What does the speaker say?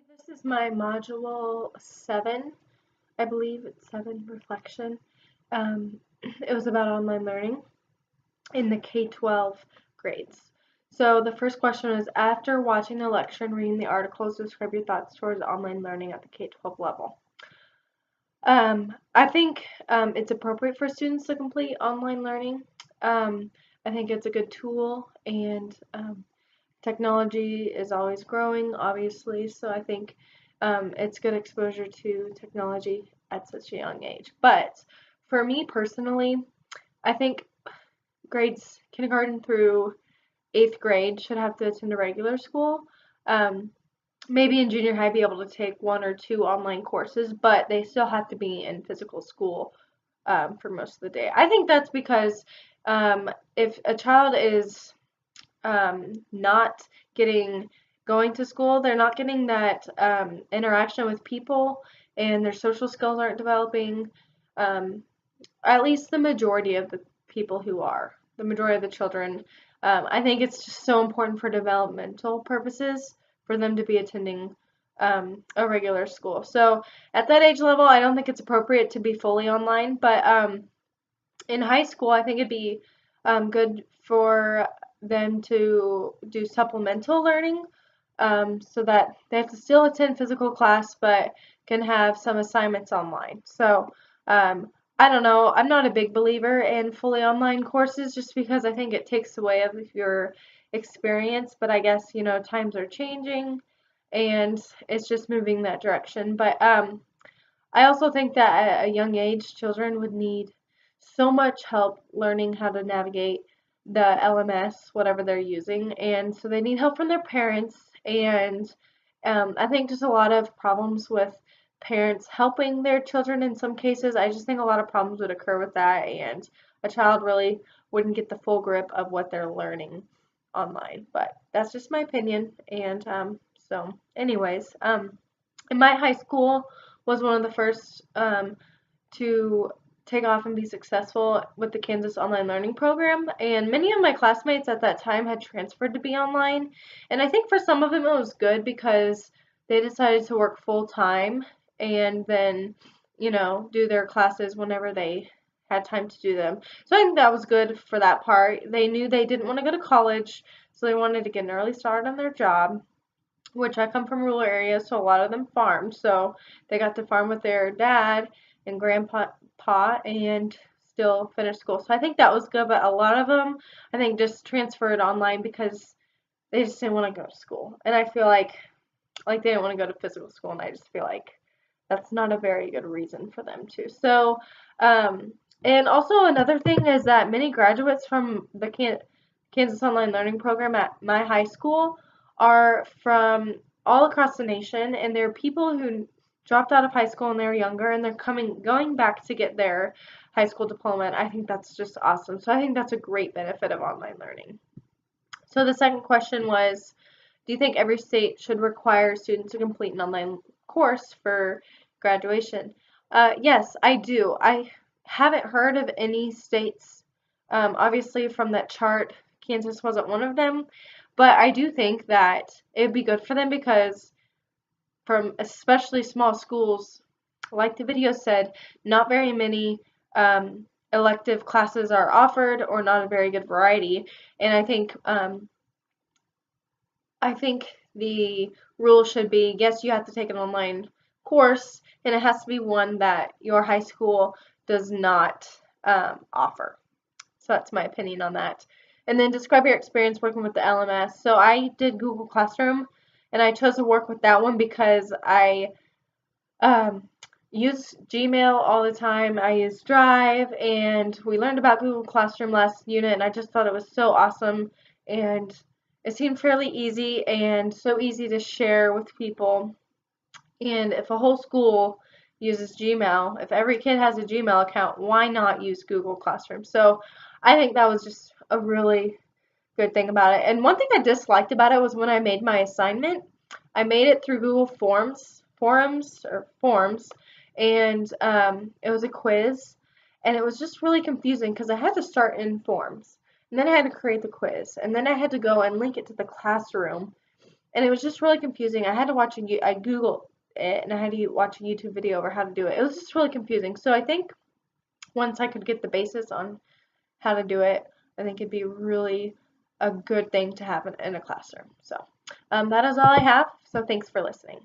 This is my module 7. I believe it's 7 reflection. It was about online learning in the K-12 grades. So the first question is, after watching the lecture and reading the articles, describe your thoughts towards online learning at the K-12 level. I think it's appropriate for students to complete online learning. I think it's a good tool, and technology is always growing, obviously, so I think it's good exposure to technology at such a young age. But for me personally, I think grades kindergarten through 8th grade should have to attend a regular school. Um, Maybe in junior high be able to take 1 or 2 online courses, but they still have to be in physical school for most of the day. I think that's because if a child is not going to school, they're not getting that interaction with people, and their social skills aren't developing. Um, at least the majority of the people who are, the majority of the children. I think it's just so important for developmental purposes for them to be attending a regular school. So at that age level, I don't think it's appropriate to be fully online, but in high school, I think it'd be good for them to do supplemental learning, so that they have to still attend physical class but can have some assignments online. So I don't know. I'm not a big believer in fully online courses just because I think it takes away of your experience, but I guess, times are changing and it's just moving that direction. But I also think that at a young age, children would need so much help learning how to navigate the LMS, whatever they're using, and so they need help from their parents. And I think just a lot of problems with parents helping their children in some cases. I just think a lot of problems would occur with that, and a child really wouldn't get the full grip of what they're learning online. But that's just my opinion. And anyways, in my high school was one of the first to take off and be successful with the Kansas Online Learning Program, and many of my classmates at that time had transferred to be online, and I think for some of them it was good because they decided to work full time and then, do their classes whenever they had time to do them. So I think that was good for that part. They knew they didn't want to go to college, so they wanted to get an early start on their job, which I come from rural areas, so a lot of them farmed. So they got to farm with their dad and grandpa and still finish school. So I think that was good, but a lot of them, I think, just transferred online because they just didn't want to go to school. And I feel like they didn't want to go to physical school, and I just feel like that's not a very good reason for them to. So, and also another thing is that many graduates from the Kansas Online Learning Program at my high school are from all across the nation, and they're people who dropped out of high school when they were younger, and they're going back to get their high school diploma, and I think that's just awesome. So I think that's a great benefit of online learning. So the second question was, do you think every state should require students to complete an online course for graduation? Yes, I do. I haven't heard of any states, obviously from that chart, Kansas wasn't one of them, but I do think that it would be good for them because from especially small schools, like the video said, not very many elective classes are offered, or not a very good variety. And I think the rule should be, yes, you have to take an online course, and it has to be one that your high school does not offer. So that's my opinion on that. And then describe your experience working with the LMS. So I did Google Classroom, and I chose to work with that one because I use Gmail all the time. I use Drive, and we learned about Google Classroom last unit, and I just thought it was so awesome, and it seemed fairly easy and so easy to share with people. And if a whole school uses Gmail, if every kid has a Gmail account, why not use Google Classroom? So I think that was just a really good thing about it. And one thing I disliked about it was when I made my assignment, I made it through Google Forms, and it was a quiz, and it was just really confusing because I had to start in Forms, and then I had to create the quiz, and then I had to go and link it to the classroom, and it was just really confusing. I had to watch I Googled it, and I had to watch a YouTube video over how to do it. It was just really confusing. So I think once I could get the basis on how to do it, I think it'd be really a good thing to have in a classroom. So that is all I have. So thanks for listening.